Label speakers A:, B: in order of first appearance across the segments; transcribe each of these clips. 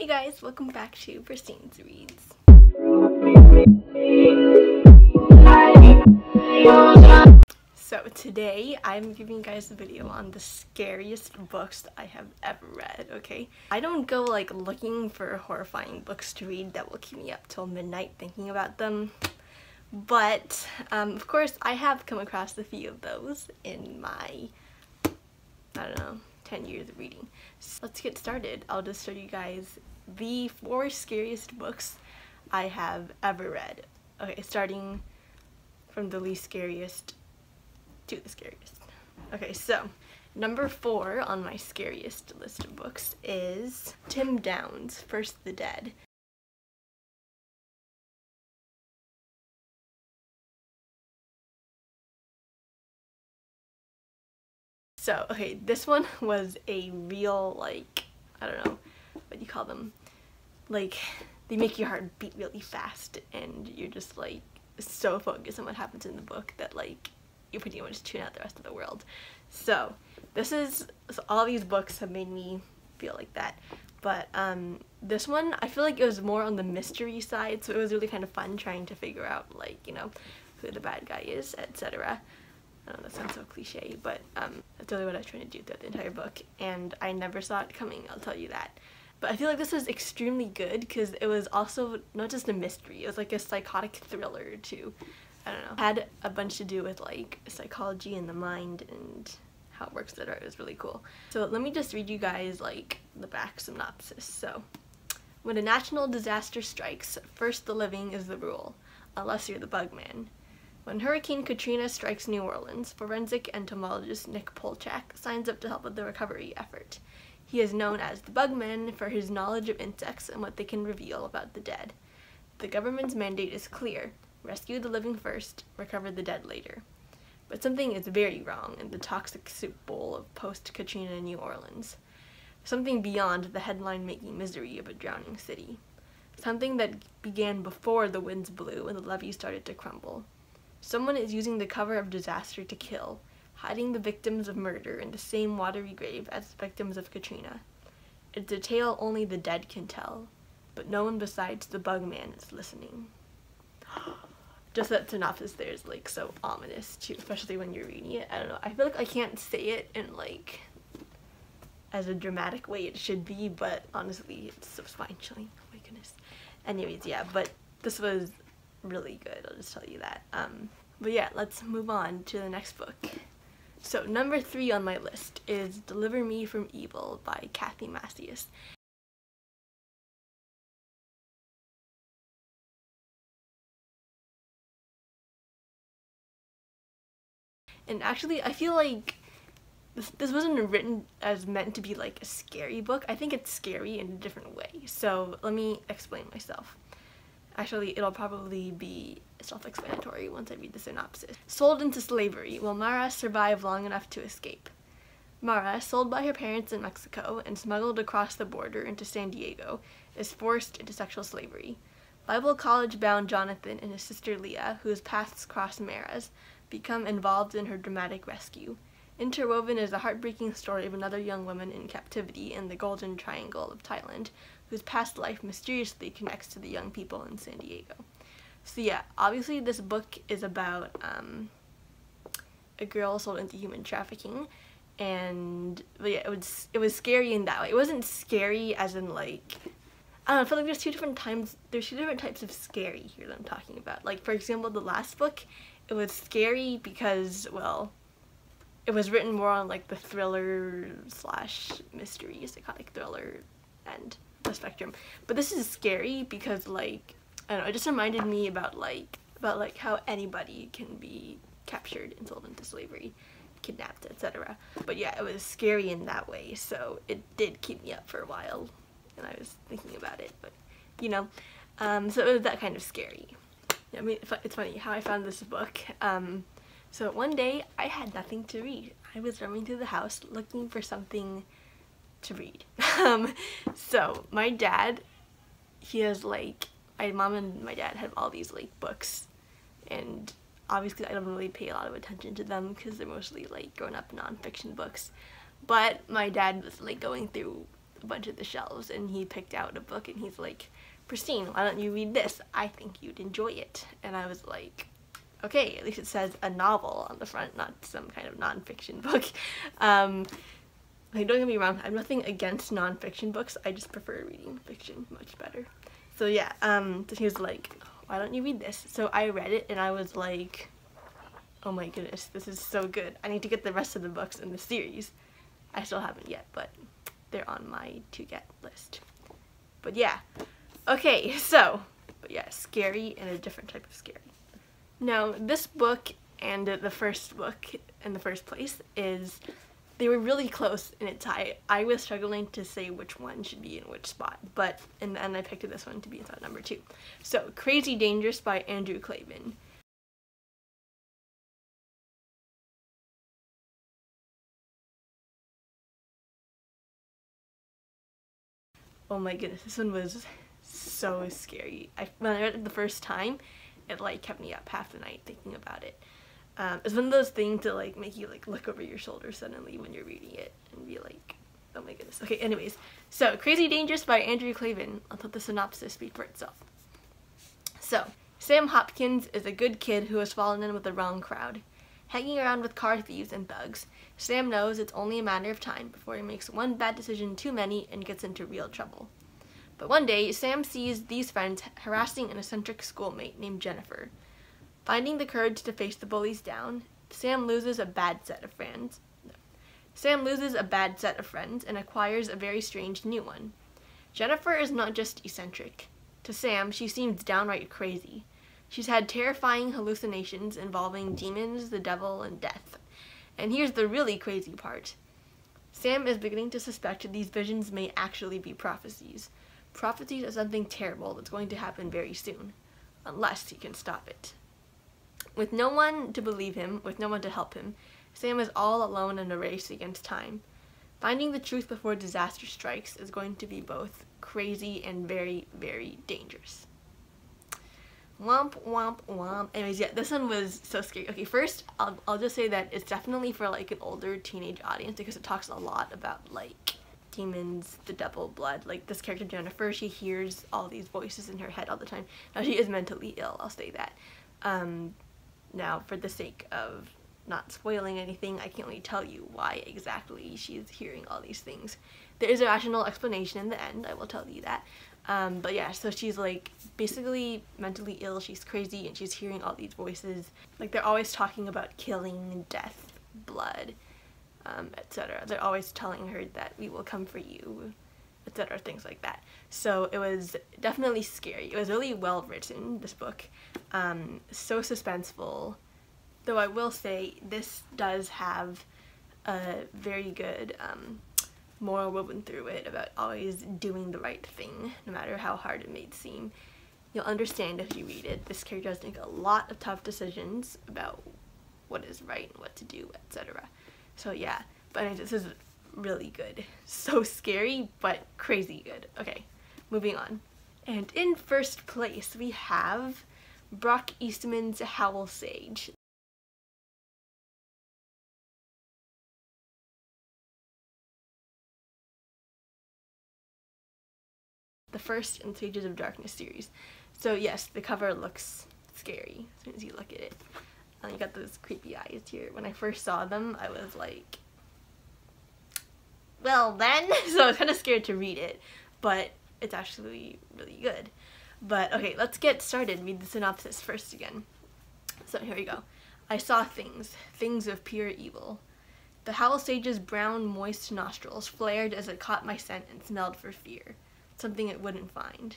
A: Hey guys, welcome back to Pristine's Reads. So today I'm giving you guys a video on the scariest books I have ever read, okay? I don't go like looking for horrifying books to read that will keep me up till midnight thinking about them. But, of course, I have come across a few of those in my, 10 years of reading. So let's get started. I'll just show you guys the 4 scariest books I have ever read. Okay, starting from the least scariest to the scariest. Okay, so number 4 on my scariest list of books is Tim Downes' First the Dead. So, okay, this one was a real, like, I don't know, what do you call them? Like, they make your heart beat really fast, and you're just, like, so focused on what happens in the book that, like, you pretty much tune out the rest of the world. So, all these books have made me feel like that. But, this one, I feel like it was more on the mystery side, so it was really kind of fun trying to figure out, like, you know, who the bad guy is, etc. I know that sounds so cliche, but that's really what I was trying to do throughout the entire book, and I never saw it coming, I'll tell you that. But I feel like this was extremely good because it was also not just a mystery, it was like a psychotic thriller too. I don't know. It had a bunch to do with like psychology and the mind and how it works, etc. It was really cool. So let me just read you guys like the back synopsis. So, when a national disaster strikes, first the living is the rule, unless you're the bug man. When Hurricane Katrina strikes New Orleans, forensic entomologist Nick Polchak signs up to help with the recovery effort. He is known as the Bugman for his knowledge of insects and what they can reveal about the dead. The government's mandate is clear: rescue the living first, recover the dead later. But something is very wrong in the toxic soup bowl of post-Katrina New Orleans. Something beyond the headline-making misery of a drowning city. Something that began before the winds blew and the levee started to crumble. Someone is using the cover of disaster to kill, hiding the victims of murder in the same watery grave as the victims of Katrina. It's a tale only the dead can tell, but no one besides the bug man is listening. Just that synopsis there is like so ominous too, especially when you're reading it. I don't know, I feel like I can't say it in like as a dramatic way it should be, but honestly it's so spine-chilling. Oh my goodness. Anyways, yeah, but this was really good, I'll just tell you that. But yeah, let's move on to the next book. So number 3 on my list is Deliver Me from Evil by Kathi Macias. And actually, I feel like this wasn't written as meant to be like a scary book. I think it's scary in a different way. So let me explain myself. Actually, it'll probably be self-explanatory once I read the synopsis. Sold into slavery, will Mara survive long enough to escape? Mara, sold by her parents in Mexico and smuggled across the border into San Diego, is forced into sexual slavery. Bible college-bound Jonathan and his sister Leah, whose paths cross Mara's, become involved in her dramatic rescue. Interwoven is the heartbreaking story of another young woman in captivity in the Golden Triangle of Thailand, whose past life mysteriously connects to the young people in San Diego. So yeah, obviously this book is about a girl sold into human trafficking, and but yeah, it was scary in that way. It wasn't scary as in like, I don't know, I feel like there's two different types of scary here that I'm talking about. Like, for example, the last book, it was scary because, well, it was written more on like the thriller / mystery, psychotic thriller end the spectrum. But this is scary because, like, I don't know, it just reminded me about how anybody can be captured and sold into slavery, kidnapped, etc. But yeah, it was scary in that way, so it did keep me up for a while, and I was thinking about it, but, you know, so it was that kind of scary. I mean, it's funny how I found this book. So one day, I had nothing to read. I was roaming through the house looking for something to read. So my dad, he has like, my mom and my dad have all these like books, and obviously I don't really pay a lot of attention to them because they're mostly like grown-up nonfiction books. But my dad was like going through a bunch of the shelves, and he picked out a book and he's like, "Pristine, why don't you read this? I think you'd enjoy it." And I was like, okay, at least it says a novel on the front, not some kind of nonfiction book. Like, don't get me wrong, I have nothing against nonfiction books, I just prefer reading fiction much better. So yeah, so he was like, "Why don't you read this?" So I read it and I was like, oh my goodness, this is so good. I need to get the rest of the books in the series. I still haven't yet, but they're on my to-get list. But yeah, okay, so, but yeah, scary and a different type of scary. Now, this book and the first book in the first place they were really close in its height. I was struggling to say which one should be in which spot, but in the end I picked this one to be in spot number 2. So, Crazy Dangerous by Andrew Klavan. Oh my goodness, this one was so scary. When I read it the first time, it like kept me up half the night thinking about it. It's one of those things that like make you like look over your shoulder suddenly when you're reading it and be like, oh my goodness. Okay, anyways, so Crazy Dangerous by Andrew Klavan. I'll let the synopsis speak for itself. So, Sam Hopkins is a good kid who has fallen in with the wrong crowd. Hanging around with car thieves and thugs, Sam knows it's only a matter of time before he makes one bad decision too many and gets into real trouble. But one day, Sam sees these friends harassing an eccentric schoolmate named Jennifer. Finding the courage to face the bullies down, Sam loses a bad set of friends. And acquires a very strange new one. Jennifer is not just eccentric. To Sam, she seems downright crazy. She's had terrifying hallucinations involving demons, the devil, and death. And here's the really crazy part. Sam is beginning to suspect these visions may actually be prophecies. Prophecies of something terrible that's going to happen very soon. Unless he can stop it. With no one to believe him, with no one to help him, Sam is all alone in a race against time. Finding the truth before disaster strikes is going to be both crazy and very, very dangerous. Womp, womp, womp. Anyways, yeah, this one was so scary. Okay, first, I'll just say that it's definitely for, like, an older teenage audience because it talks a lot about, like, demons, the devil, blood. Like, this character, Jennifer, she hears all these voices in her head all the time. Now, she is mentally ill, I'll say that. Now, for the sake of not spoiling anything, I can't really tell you why exactly she's hearing all these things. There is a rational explanation in the end, I will tell you that. But yeah, so she's like basically mentally ill, she's crazy, and she's hearing all these voices. Like, they're always talking about killing, death, blood, etc. They're always telling her that we will come for you, etc., things like that. So it was definitely scary. It was really well written, this book. So suspenseful. Though I will say, this does have a very good moral woven through it about always doing the right thing, no matter how hard it may seem. You'll understand if you read it. This character does make a lot of tough decisions about what is right and what to do, etc. So yeah, but anyways, this is really good. So scary, but crazy good. Okay, moving on. And in first place, we have Brock Eastman's Howl Sage. The first in Sages of Darkness series. So yes, the cover looks scary as soon as you look at it. You got those creepy eyes here. When I first saw them, I was like, well then, so I was kind of scared to read it, but it's actually really good. But okay, let's get started. Read the synopsis first again. So here we go. I saw things of pure evil. The Howl Sage's brown, moist nostrils flared as it caught my scent and smelled for fear. Something it wouldn't find.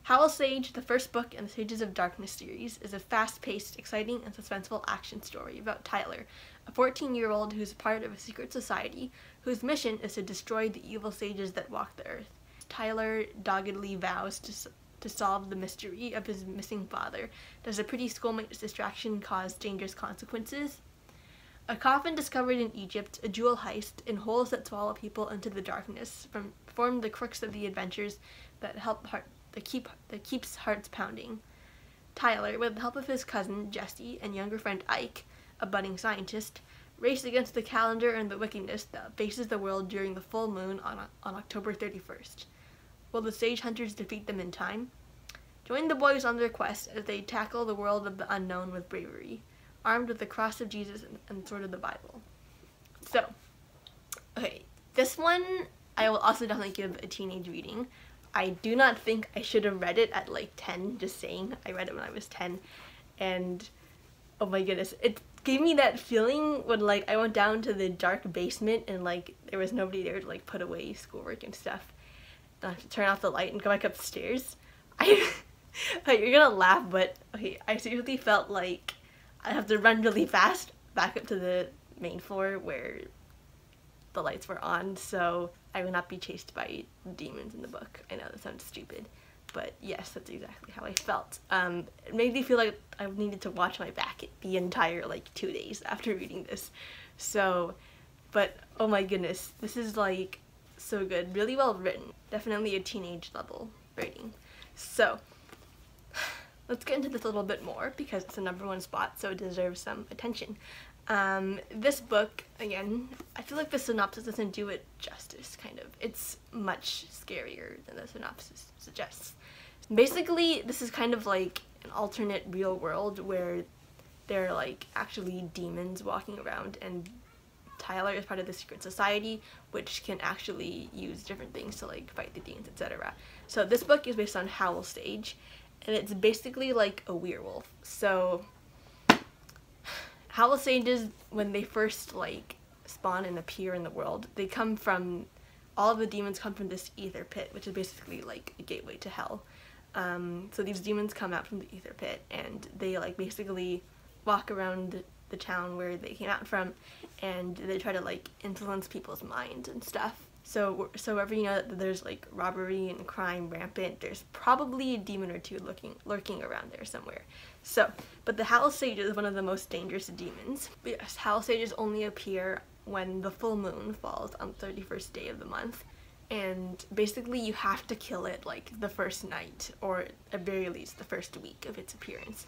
A: Howl Sage, the first book in the Sages of Darkness series, is a fast-paced, exciting, and suspenseful action story about Tyler, a 14-year-old who's part of a secret society whose mission is to destroy the evil sages that walk the earth. Tyler doggedly vows to solve the mystery of his missing father. Does a pretty schoolmate's distraction cause dangerous consequences? A coffin discovered in Egypt, a jewel heist, and holes that swallow people into the darkness form the crux of the adventures that keeps hearts pounding. Tyler, with the help of his cousin Jesse and younger friend Ike, a budding scientist, race against the calendar and the wickedness that faces the world during the full moon on October 31st. Will the sage hunters defeat them in time? Join the boys on their quest as they tackle the world of the unknown with bravery, armed with the cross of Jesus and sword of the Bible. So, okay, this one I will also definitely give a teenage reading. I do not think I should have read it at like 10, just saying. I read it when I was 10, and oh my goodness, it gave me that feeling when like I went down to the dark basement and like there was nobody there to like put away schoolwork and stuff. And I have to turn off the light and go back upstairs. Like, you're gonna laugh, but okay, I seriously felt like I have to run really fast back up to the main floor where the lights were on, so I would not be chased by demons in the book. I know that sounds stupid, but yes, that's exactly how I felt. It made me feel like I needed to watch my back the entire like 2 days after reading this. So, but oh my goodness, this is like so good, really well written, definitely a teenage level rating. So let's get into this a little bit more because it's the #1 spot, so it deserves some attention. This book, again, I feel like the synopsis doesn't do it justice, kind of. It's much scarier than the synopsis suggests. Basically, this is kind of like an alternate real world where there are like actually demons walking around, and Tyler is part of the secret society which can actually use different things to like fight the demons, etc. So this book is based on Howl sage, and it's basically like a werewolf. So Howl sages, when they first like spawn and appear in the world, they come from, all of the demons come from this ether pit, which is basically like a gateway to hell. So these demons come out from the ether pit, and they like basically walk around the town where they came out from, and they try to like influence people's minds and stuff. So wherever you know that there's like robbery and crime rampant, there's probably a demon or two lurking around there somewhere. So, but the Howl Sage is one of the most dangerous demons. But yes, Howl Sages only appear when the full moon falls on the 31st day of the month, and basically you have to kill it like the first night, or at very least the first week of its appearance.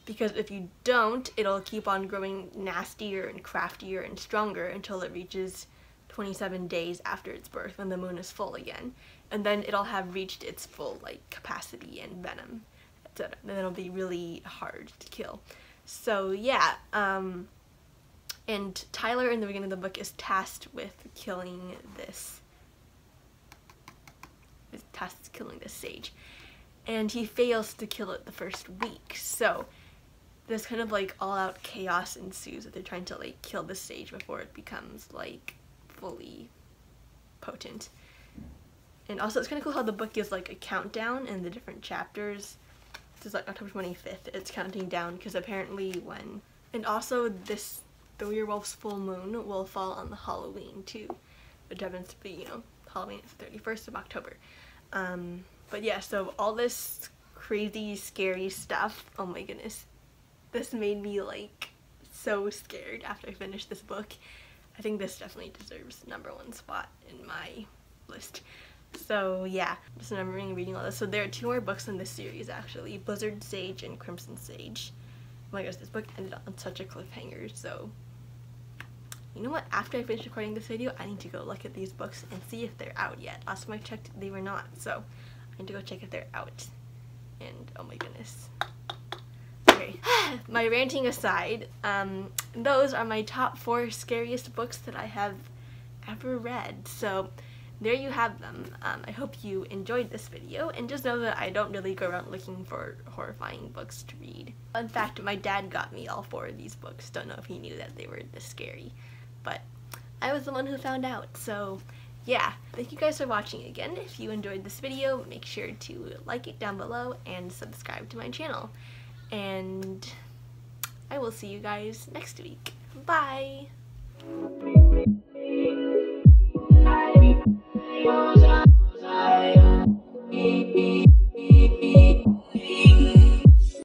A: Because if you don't, it'll keep on growing nastier and craftier and stronger until it reaches 27 days after its birth, when the moon is full again, and then it'll have reached its full like capacity and venom, etc. And then it'll be really hard to kill. So yeah, and Tyler in the beginning of the book is tasked with killing this. Sage, and he fails to kill it the first week. So this kind of like all-out chaos ensues that they're trying to like kill the sage before it becomes like fully potent. And also it's kind of cool how the book gives like a countdown in the different chapters. This is like October 25th, it's counting down because apparently when, and also the werewolf's full moon will fall on the Halloween too, which happens to be, you know, Halloween is the 31st of October. But yeah, so all this crazy scary stuff, oh my goodness, this made me like so scared after I finished this book. I think this definitely deserves #1 spot in my list. So yeah, just remembering reading all this. So there are 2 more books in this series actually, Blizzard Sage and Crimson Sage. Oh my gosh, this book ended on such a cliffhanger. So you know what, after I finish recording this video, I need to go look at these books and see if they're out yet. Last time I checked, they were not, so I need to go check if they're out. And oh my goodness. Okay, my ranting aside, those are my top 4 scariest books that I have ever read. So there you have them. I hope you enjoyed this video, and just know that I don't really go around looking for horrifying books to read. In fact, my dad got me all 4 of these books. Don't know if he knew that they were this scary, but I was the one who found out. So yeah, thank you guys for watching again. If you enjoyed this video, make sure to like it down below and subscribe to my channel. And I will see you guys next week. Bye!